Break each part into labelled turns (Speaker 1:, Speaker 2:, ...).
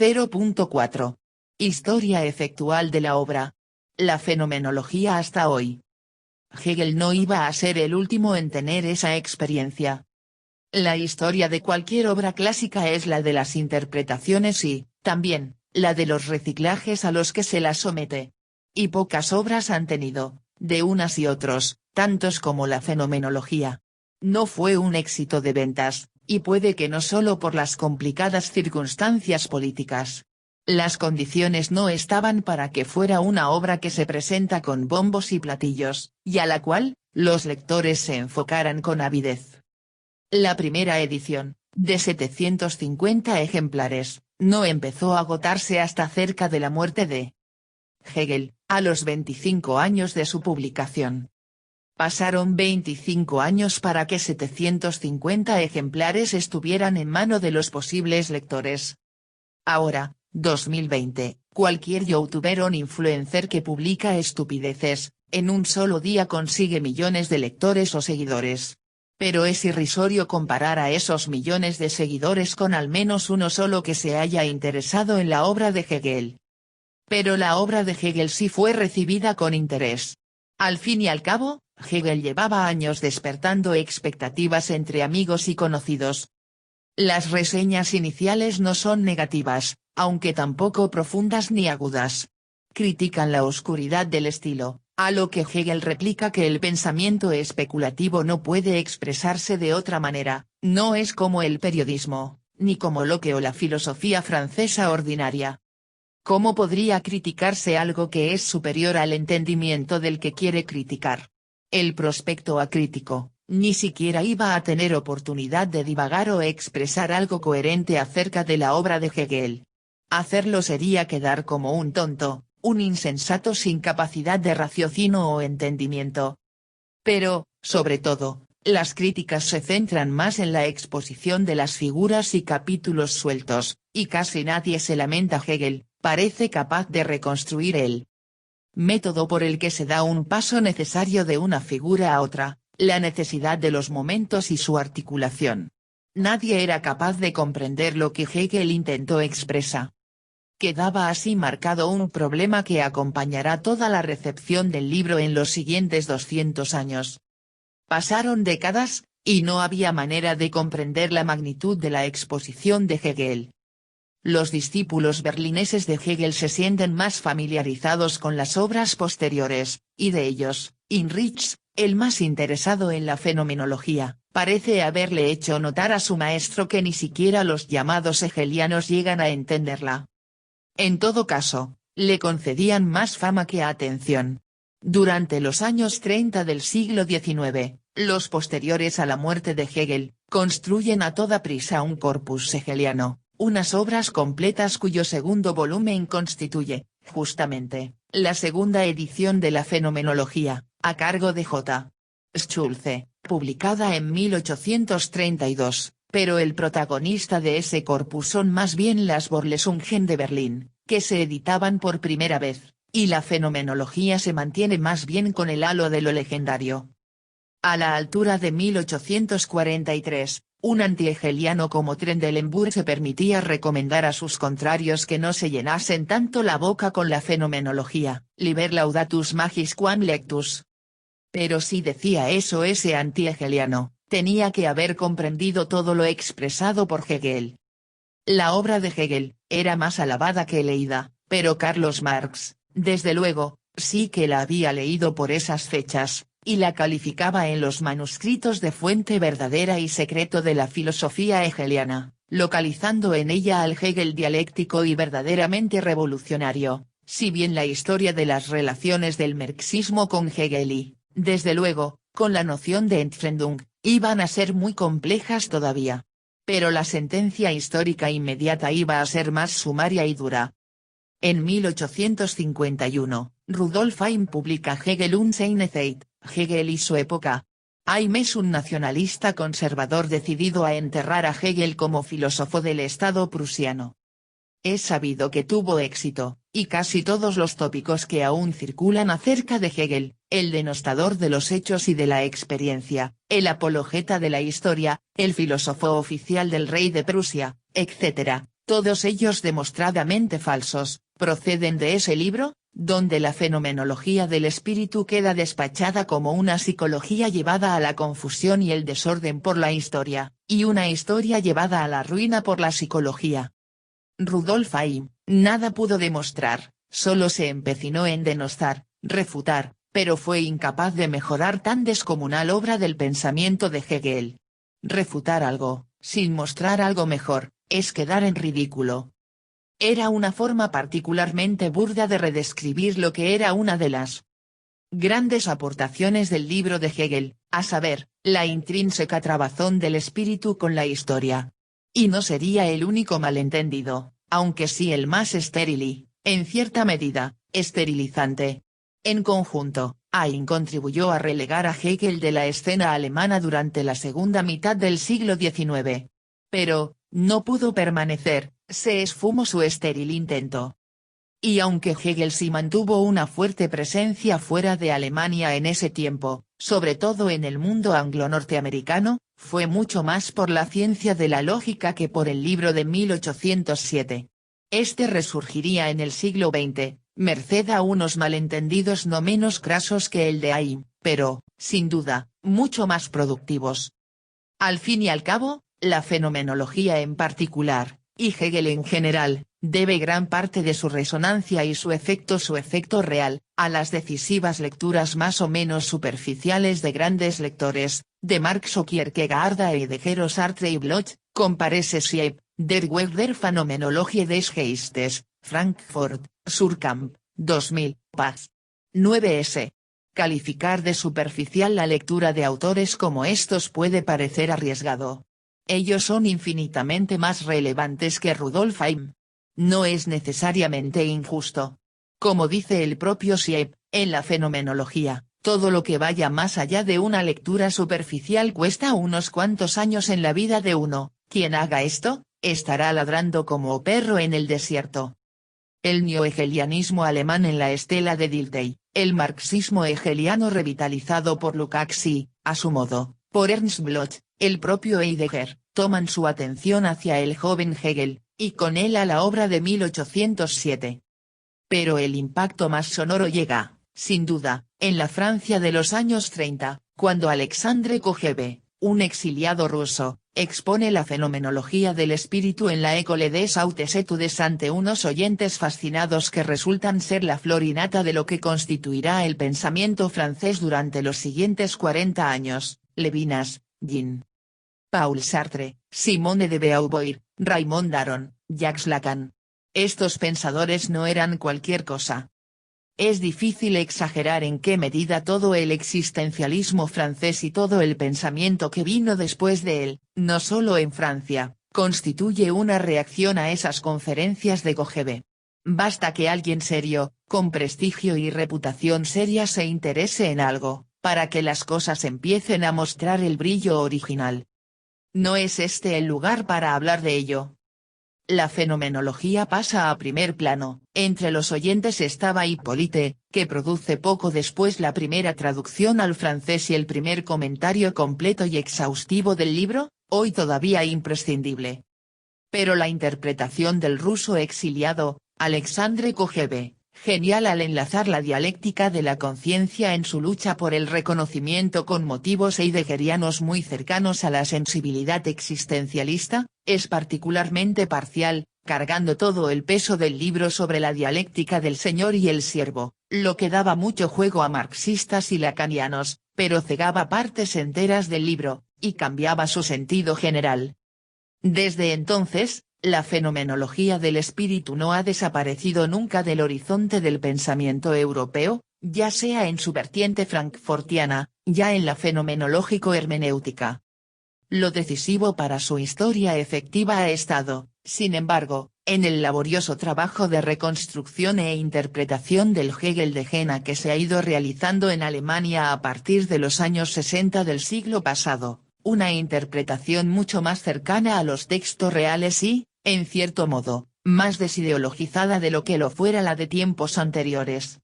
Speaker 1: 0.4. Historia efectual de la obra. La fenomenología hasta hoy. Hegel no iba a ser el último en tener esa experiencia. La historia de cualquier obra clásica es la de las interpretaciones y, también, la de los reciclajes a los que se la somete. Y pocas obras han tenido, de unas y otros, tantos como la fenomenología. No fue un éxito de ventas, y puede que no solo por las complicadas circunstancias políticas. Las condiciones no estaban para que fuera una obra que se presenta con bombos y platillos, y a la cual, los lectores se enfocaran con avidez. La primera edición, de 750 ejemplares, no empezó a agotarse hasta cerca de la muerte de Hegel, a los 25 años de su publicación. Pasaron 25 años para que 750 ejemplares estuvieran en mano de los posibles lectores. Ahora, 2020, cualquier youtuber o influencer que publica estupideces, en un solo día consigue millones de lectores o seguidores. Pero es irrisorio comparar a esos millones de seguidores con al menos uno solo que se haya interesado en la obra de Hegel. Pero la obra de Hegel sí fue recibida con interés. Al fin y al cabo, Hegel llevaba años despertando expectativas entre amigos y conocidos. Las reseñas iniciales no son negativas, aunque tampoco profundas ni agudas. Critican la oscuridad del estilo, a lo que Hegel replica que el pensamiento especulativo no puede expresarse de otra manera, no es como el periodismo, ni como Locke o la filosofía francesa ordinaria. ¿Cómo podría criticarse algo que es superior al entendimiento del que quiere criticar? El prospecto acrítico, ni siquiera iba a tener oportunidad de divagar o expresar algo coherente acerca de la obra de Hegel. Hacerlo sería quedar como un tonto, un insensato sin capacidad de raciocinio o entendimiento. Pero, sobre todo, las críticas se centran más en la exposición de las figuras y capítulos sueltos, y casi nadie se lamenta Hegel, parece capaz de reconstruir el método por el que se da un paso necesario de una figura a otra, la necesidad de los momentos y su articulación. Nadie era capaz de comprender lo que Hegel intentó expresar. Quedaba así marcado un problema que acompañará toda la recepción del libro en los siguientes 200 años. Pasaron décadas, y no había manera de comprender la magnitud de la exposición de Hegel. Los discípulos berlineses de Hegel se sienten más familiarizados con las obras posteriores, y de ellos, Heinrich, el más interesado en la fenomenología, parece haberle hecho notar a su maestro que ni siquiera los llamados hegelianos llegan a entenderla. En todo caso, le concedían más fama que atención. Durante los años 30 del siglo XIX, los posteriores a la muerte de Hegel, construyen a toda prisa un corpus hegeliano, unas obras completas cuyo segundo volumen constituye, justamente, la segunda edición de la Fenomenología, a cargo de J. Schulze, publicada en 1832, pero el protagonista de ese corpus son más bien las Vorlesungen de Berlín, que se editaban por primera vez, y la fenomenología se mantiene más bien con el halo de lo legendario. A la altura de 1843, un antihegeliano como Trendelenburg se permitía recomendar a sus contrarios que no se llenasen tanto la boca con la fenomenología, liber laudatus magis quam lectus. Pero si decía eso ese antihegeliano, tenía que haber comprendido todo lo expresado por Hegel. La obra de Hegel, era más alabada que leída, pero Carlos Marx, desde luego, sí que la había leído por esas fechas, y la calificaba en los manuscritos de fuente verdadera y secreto de la filosofía hegeliana, localizando en ella al Hegel dialéctico y verdaderamente revolucionario, si bien la historia de las relaciones del marxismo con Hegel y, desde luego, con la noción de Entfremdung, iban a ser muy complejas todavía. Pero la sentencia histórica inmediata iba a ser más sumaria y dura. En 1851, Rudolf Heim publica Hegel und seine Zeit, Hegel y su época. Heim es un nacionalista conservador decidido a enterrar a Hegel como filósofo del Estado prusiano. Es sabido que tuvo éxito, y casi todos los tópicos que aún circulan acerca de Hegel, el denostador de los hechos y de la experiencia, el apologeta de la historia, el filósofo oficial del rey de Prusia, etc., todos ellos demostradamente falsos, proceden de ese libro, donde la fenomenología del espíritu queda despachada como una psicología llevada a la confusión y el desorden por la historia, y una historia llevada a la ruina por la psicología. Rudolf Heim, nada pudo demostrar, solo se empecinó en denostar, refutar, pero fue incapaz de mejorar tan descomunal obra del pensamiento de Hegel. Refutar algo, sin mostrar algo mejor, es quedar en ridículo. Era una forma particularmente burda de redescribir lo que era una de las grandes aportaciones del libro de Hegel, a saber, la intrínseca trabazón del espíritu con la historia. Y no sería el único malentendido, aunque sí el más estéril y, en cierta medida, esterilizante. En conjunto, Heim contribuyó a relegar a Hegel de la escena alemana durante la segunda mitad del siglo XIX. Pero, no pudo permanecer, se esfumó su estéril intento. Y aunque Hegel sí mantuvo una fuerte presencia fuera de Alemania en ese tiempo, sobre todo en el mundo anglo-norteamericano, fue mucho más por la ciencia de la lógica que por el libro de 1807. Este resurgiría en el siglo XX, merced a unos malentendidos no menos crasos que el de Heim, pero, sin duda, mucho más productivos. Al fin y al cabo, la fenomenología en particular, y Hegel en general, debe gran parte de su resonancia y su efecto real, a las decisivas lecturas más o menos superficiales de grandes lectores, de Marx o Kierkegaard y Heidegger o Sartre y Bloch, comparece Sieb, der Weg der Phänomenologie des Geistes, Frankfurt, Surkamp, 2000, Paz. 9s. Calificar de superficial la lectura de autores como estos puede parecer arriesgado. Ellos son infinitamente más relevantes que Rudolf Heim. No es necesariamente injusto. Como dice el propio Sieb, en la fenomenología, todo lo que vaya más allá de una lectura superficial cuesta unos cuantos años en la vida de uno. Quien haga esto, estará ladrando como perro en el desierto. El neohegelianismo alemán en la estela de Dilthey, el marxismo hegeliano revitalizado por Lukács y, a su modo, por Ernst Bloch, el propio Heidegger, toman su atención hacia el joven Hegel, y con él a la obra de 1807. Pero el impacto más sonoro llega, sin duda, en la Francia de los años 30, cuando Alexandre Kojève, un exiliado ruso, expone la fenomenología del espíritu en la École des Hautes Études ante unos oyentes fascinados que resultan ser la flor y nata de lo que constituirá el pensamiento francés durante los siguientes 40 años, Levinas, Jean Paul Sartre, Simone de Beauvoir, Raymond Aron, Jacques Lacan. Estos pensadores no eran cualquier cosa. Es difícil exagerar en qué medida todo el existencialismo francés y todo el pensamiento que vino después de él, no solo en Francia, constituye una reacción a esas conferencias de Kojève. Basta que alguien serio, con prestigio y reputación seria se interese en algo, para que las cosas empiecen a mostrar el brillo original. No es este el lugar para hablar de ello. La fenomenología pasa a primer plano. Entre los oyentes estaba Hippolyte, que produce poco después la primera traducción al francés y el primer comentario completo y exhaustivo del libro, hoy todavía imprescindible. Pero la interpretación del ruso exiliado, Alexandre Kojève, genial al enlazar la dialéctica de la conciencia en su lucha por el reconocimiento con motivos heideggerianos muy cercanos a la sensibilidad existencialista, es particularmente parcial, cargando todo el peso del libro sobre la dialéctica del señor y el siervo, lo que daba mucho juego a marxistas y lacanianos, pero cegaba partes enteras del libro, y cambiaba su sentido general. Desde entonces, la fenomenología del espíritu no ha desaparecido nunca del horizonte del pensamiento europeo, ya sea en su vertiente frankfurtiana, ya en la fenomenológico-hermenéutica. Lo decisivo para su historia efectiva ha estado, sin embargo, en el laborioso trabajo de reconstrucción e interpretación del Hegel de Jena que se ha ido realizando en Alemania a partir de los años 60 del siglo pasado, una interpretación mucho más cercana a los textos reales y, en cierto modo, más desideologizada de lo que lo fuera la de tiempos anteriores.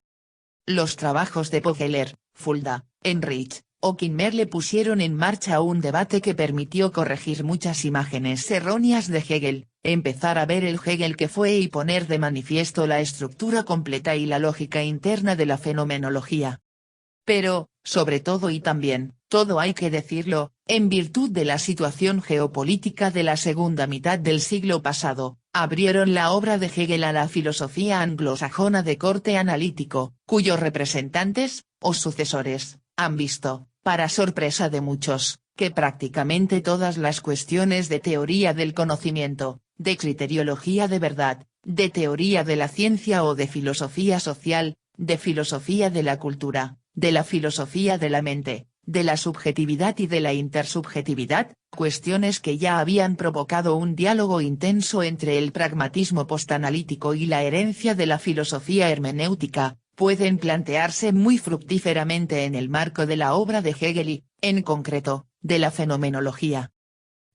Speaker 1: Los trabajos de Poggeler, Fulda, Enrich, o Kimmerle pusieron en marcha un debate que permitió corregir muchas imágenes erróneas de Hegel, empezar a ver el Hegel que fue y poner de manifiesto la estructura completa y la lógica interna de la fenomenología. Pero, sobre todo y también, todo hay que decirlo, en virtud de la situación geopolítica de la segunda mitad del siglo pasado, abrieron la obra de Hegel a la filosofía anglosajona de corte analítico, cuyos representantes, o sucesores, han visto, para sorpresa de muchos, que prácticamente todas las cuestiones de teoría del conocimiento, de criteriología de verdad, de teoría de la ciencia o de filosofía social, de filosofía de la cultura, de la filosofía de la mente, de la subjetividad y de la intersubjetividad, cuestiones que ya habían provocado un diálogo intenso entre el pragmatismo postanalítico y la herencia de la filosofía hermenéutica, pueden plantearse muy fructíferamente en el marco de la obra de Hegel y, en concreto, de la fenomenología.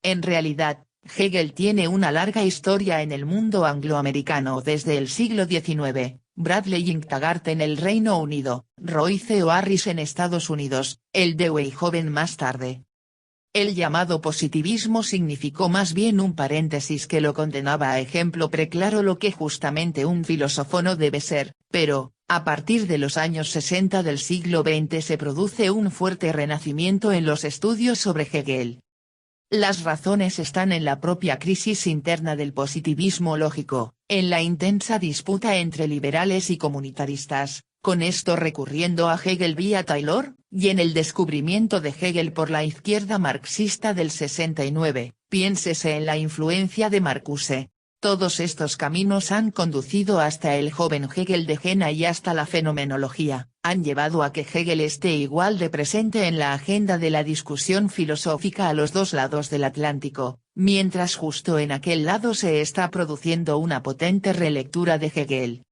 Speaker 1: En realidad, Hegel tiene una larga historia en el mundo angloamericano desde el siglo XIX. Bradley y Taggart en el Reino Unido, Royce o Harris en Estados Unidos, el Dewey joven más tarde. El llamado positivismo significó más bien un paréntesis que lo condenaba a ejemplo preclaro lo que justamente un filósofo no debe ser, pero, a partir de los años 60 del siglo XX se produce un fuerte renacimiento en los estudios sobre Hegel. Las razones están en la propia crisis interna del positivismo lógico, en la intensa disputa entre liberales y comunitaristas, con esto recurriendo a Hegel vía Taylor, y en el descubrimiento de Hegel por la izquierda marxista del 69, piénsese en la influencia de Marcuse. Todos estos caminos han conducido hasta el joven Hegel de Jena y hasta la fenomenología, han llevado a que Hegel esté igual de presente en la agenda de la discusión filosófica a los dos lados del Atlántico, mientras justo en aquel lado se está produciendo una potente relectura de Hegel.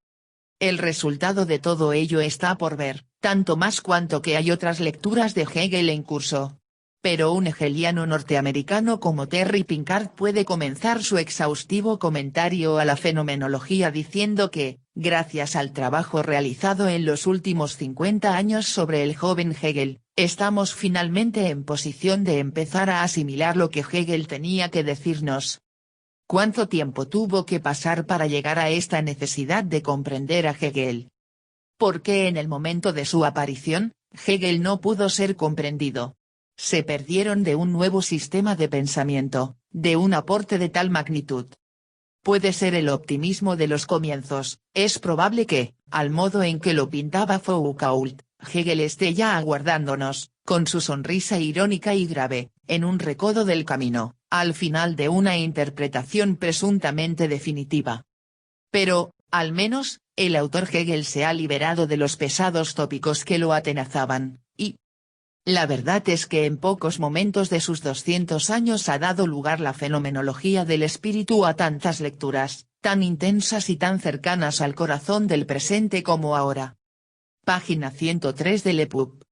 Speaker 1: El resultado de todo ello está por ver, tanto más cuanto que hay otras lecturas de Hegel en curso. Pero un hegeliano norteamericano como Terry Pinkard puede comenzar su exhaustivo comentario a la fenomenología diciendo que, gracias al trabajo realizado en los últimos 50 años sobre el joven Hegel, estamos finalmente en posición de empezar a asimilar lo que Hegel tenía que decirnos. ¿Cuánto tiempo tuvo que pasar para llegar a esta necesidad de comprender a Hegel? ¿Por qué en el momento de su aparición, Hegel no pudo ser comprendido? Se perdieron de un nuevo sistema de pensamiento, de un aporte de tal magnitud. Puede ser el optimismo de los comienzos, es probable que, al modo en que lo pintaba Foucault, Hegel esté ya aguardándonos, con su sonrisa irónica y grave, en un recodo del camino, al final de una interpretación presuntamente definitiva. Pero, al menos, el autor Hegel se ha liberado de los pesados tópicos que lo atenazaban, y la verdad es que en pocos momentos de sus 200 años ha dado lugar la fenomenología del espíritu a tantas lecturas, tan intensas y tan cercanas al corazón del presente como ahora. Página 103 de Lepub.